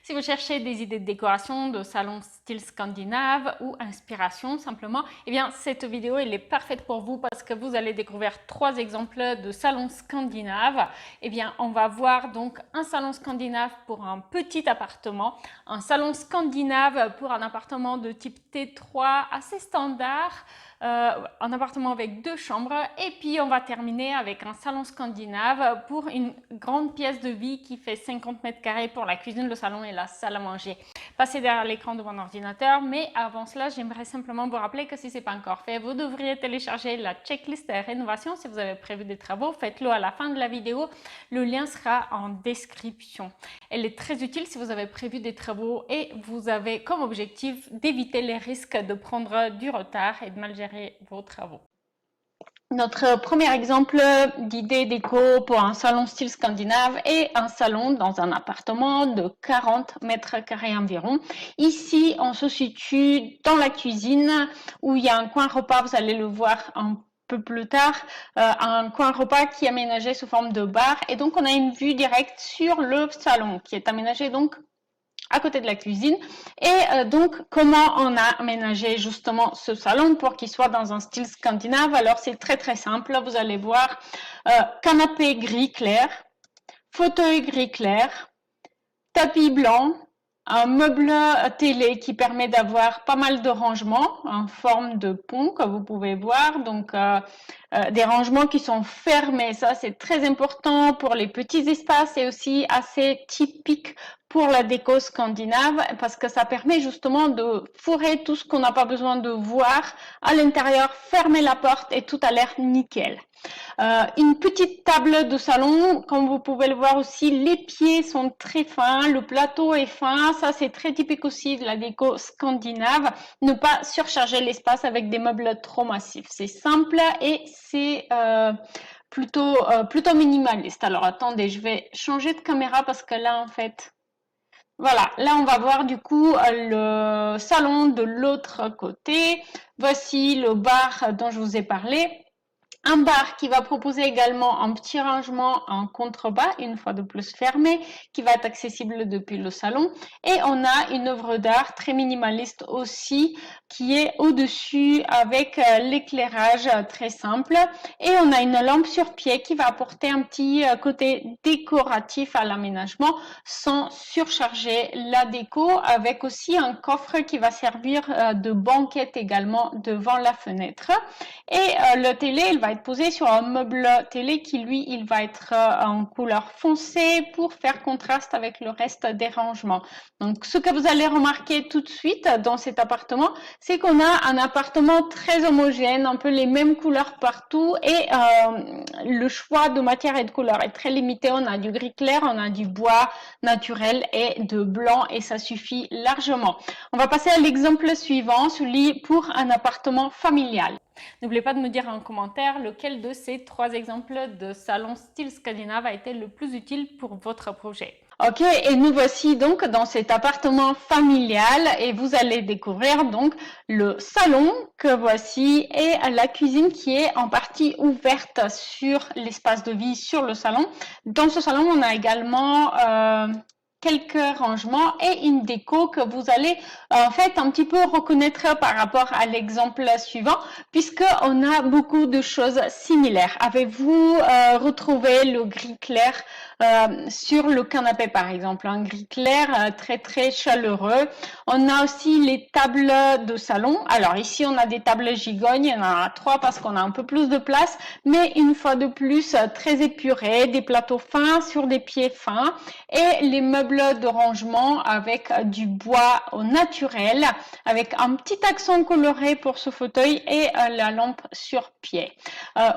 Si vous cherchez des idées de décoration, de salon style scandinave ou inspiration simplement, eh bien cette vidéo elle est parfaite pour vous parce que vous allez découvrir 3 exemples de salons scandinaves. Eh bien on va voir donc un salon scandinave pour un petit appartement, un salon scandinave pour un appartement de type T3 assez standard, un appartement avec 2 chambres, et puis on va terminer avec un salon scandinave pour une grande pièce de vie qui fait 50 mètres carrés pour la cuisine, le salon et la salle à manger. Passez derrière l'écran de mon ordinateur, mais avant cela, j'aimerais simplement vous rappeler que si ce n'est pas encore fait, vous devriez télécharger la checklist de rénovation. Si vous avez prévu des travaux, faites-le à la fin de la vidéo. Le lien sera en description. Elle est très utile si vous avez prévu des travaux et vous avez comme objectif d'éviter les risques de prendre du retard et de mal gérer vos travaux. Notre premier exemple d'idée déco pour un salon style scandinave est un salon dans un appartement de 40 mètres carrés environ. Ici, on se situe dans la cuisine où il y a un coin repas, vous allez le voir un peu plus tard, un coin repas qui est aménagé sous forme de bar, et donc on a une vue directe sur le salon qui est aménagé donc à côté de la cuisine. Et donc, comment on a aménagé justement ce salon pour qu'il soit dans un style scandinave? Alors, c'est très simple. Vous allez voir canapé gris clair, fauteuil gris clair, tapis blanc, un meuble télé qui permet d'avoir pas mal de rangements en forme de pont que vous pouvez voir, donc des rangements qui sont fermés. Ça, c'est très important pour les petits espaces et aussi assez typique pour la déco scandinave parce que ça permet justement de fourrer tout ce qu'on n'a pas besoin de voir à l'intérieur, fermer la porte et tout a l'air nickel. Une petite table de salon, comme vous pouvez le voir aussi, les pieds sont très fins, le plateau est fin, ça c'est très typique aussi de la déco scandinave, ne pas surcharger l'espace avec des meubles trop massifs. C'est simple et c'est plutôt minimaliste. Alors attendez, je vais changer de caméra parce que là en fait, voilà, là on va voir du coup le salon de l'autre côté. Voici le bar dont je vous ai parlé. Un bar qui va proposer également un petit rangement en contrebas, une fois de plus fermé, qui va être accessible depuis le salon. Et on a une œuvre d'art très minimaliste aussi, qui est au-dessus avec l'éclairage très simple. Et on a une lampe sur pied qui va apporter un petit côté décoratif à l'aménagement sans surcharger la déco, avec aussi un coffre qui va servir de banquette également devant la fenêtre. Et le télé, il va être posé sur un meuble télé qui, lui, il va être en couleur foncée pour faire contraste avec le reste des rangements. Donc, ce que vous allez remarquer tout de suite dans cet appartement, c'est qu'on a un appartement très homogène, un peu les mêmes couleurs partout et le choix de matière et de couleur est très limité. On a du gris clair, on a du bois naturel et de blanc et ça suffit largement. On va passer à l'exemple suivant, celui pour un appartement familial. N'oubliez pas de me dire en commentaire lequel de ces 3 exemples de salon style scandinave a été le plus utile pour votre projet. Ok, et nous voici donc dans cet appartement familial et vous allez découvrir donc le salon que voici et la cuisine qui est en partie ouverte sur l'espace de vie sur le salon. Dans ce salon, on a également quelques rangements et une déco que vous allez en fait un petit peu reconnaître par rapport à l'exemple suivant puisque on a beaucoup de choses similaires. Avez-vous retrouvé le gris clair sur le canapé par exemple, un gris clair très chaleureux. On a aussi les tables de salon. Alors ici on a des tables gigognes, il y en a 3 parce qu'on a un peu plus de place, mais une fois de plus très épurées, des plateaux fins sur des pieds fins et les meubles de rangement avec du bois au naturel, avec un petit accent coloré pour ce fauteuil et la lampe sur pied.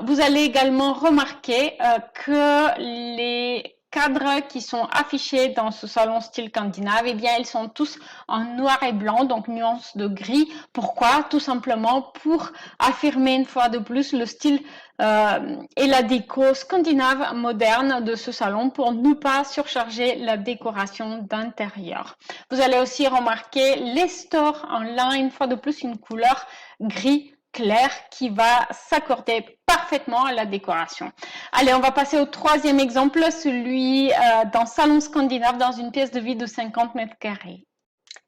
Vous allez également remarquer que les cadres qui sont affichés dans ce salon style scandinave, eh bien, ils sont tous en noir et blanc, donc nuance de gris. Pourquoi? Tout simplement pour affirmer une fois de plus le style et la déco scandinave moderne de ce salon pour ne pas surcharger la décoration d'intérieur. Vous allez aussi remarquer les stores en lin, une fois de plus une couleur gris clair qui va s'accorder parfaitement à la décoration. Allez, on va passer au troisième exemple, celui d'un salon scandinave dans une pièce de vie de 50 mètres carrés.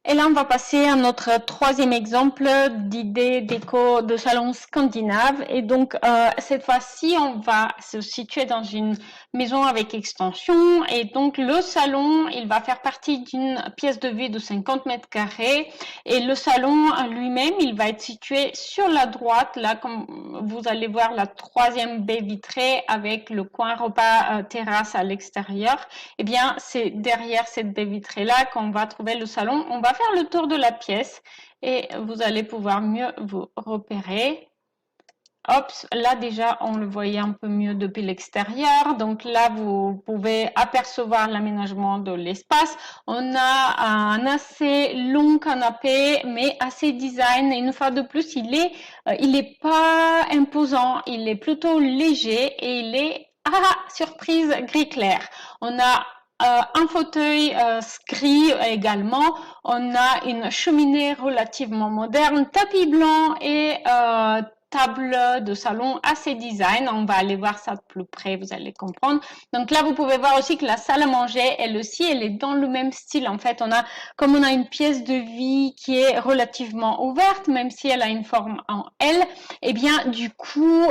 Et là, on va passer à notre troisième exemple d'idée déco de salon scandinave. Et donc, cette fois-ci, on va se situer dans une maison avec extension. Et donc, le salon, il va faire partie d'une pièce de vie de 50 mètres carrés. Et le salon lui-même, il va être situé sur la droite, là, comme vous allez voir, la troisième baie vitrée avec le coin repas terrasse à l'extérieur. Eh bien, c'est derrière cette baie vitrée-là qu'on va trouver le salon. On va faire le tour de la pièce et vous allez pouvoir mieux vous repérer. Hop, là déjà on le voyait un peu mieux depuis l'extérieur, donc là vous pouvez apercevoir l'aménagement de l'espace. On a un assez long canapé mais assez design, et une fois de plus il est pas imposant, il est plutôt léger et il est, surprise, gris clair. On a un fauteuil gris également, on a une cheminée relativement moderne, tapis blanc et table de salon assez design. On va aller voir ça de plus près, vous allez comprendre. Donc là, vous pouvez voir aussi que la salle à manger, elle aussi, elle est dans le même style. En fait, comme on a une pièce de vie qui est relativement ouverte, même si elle a une forme en L, et bien du coup,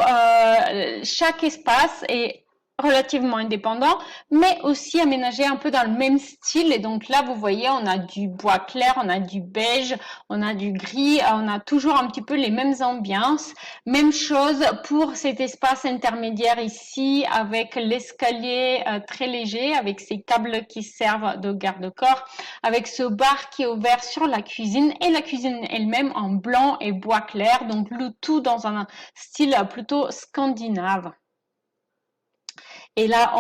chaque espace est relativement indépendant, mais aussi aménagé un peu dans le même style. Et donc là, vous voyez, on a du bois clair, on a du beige, on a du gris, on a toujours un petit peu les mêmes ambiances. Même chose pour cet espace intermédiaire ici, avec l'escalier très léger, avec ces câbles qui servent de garde-corps, avec ce bar qui est ouvert sur la cuisine, et la cuisine elle-même en blanc et bois clair, donc le tout dans un style plutôt scandinave. Et là,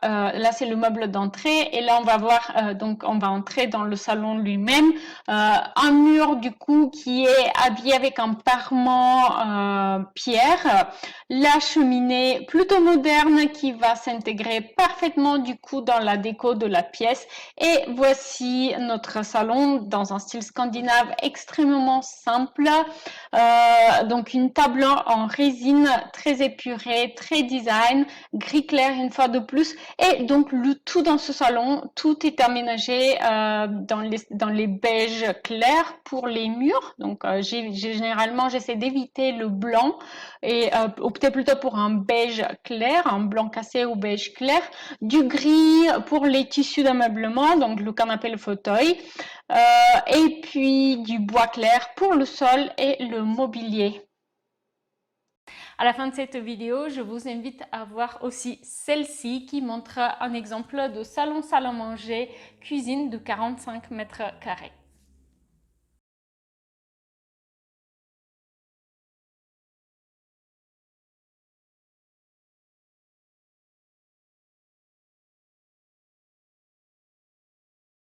là c'est le meuble d'entrée. Et là, on va voir, donc on va entrer dans le salon lui-même. Un mur du coup qui est habillé avec un parement pierre. La cheminée plutôt moderne qui va s'intégrer parfaitement du coup dans la déco de la pièce. Et voici notre salon dans un style scandinave extrêmement simple. Donc une table en résine très épurée, très design, gris clair une fois de plus, et donc le tout dans ce salon, tout est aménagé dans les beiges clairs pour les murs. Donc généralement j'essaie d'éviter le blanc et opter plutôt pour un beige clair, un blanc cassé ou beige clair, du gris pour les tissus d'ameublement, donc le canapé, le fauteuil, et puis du bois clair pour le sol et le mobilier. À la fin de cette vidéo, je vous invite à voir aussi celle-ci qui montre un exemple de salon salle à manger cuisine de 45 mètres carrés.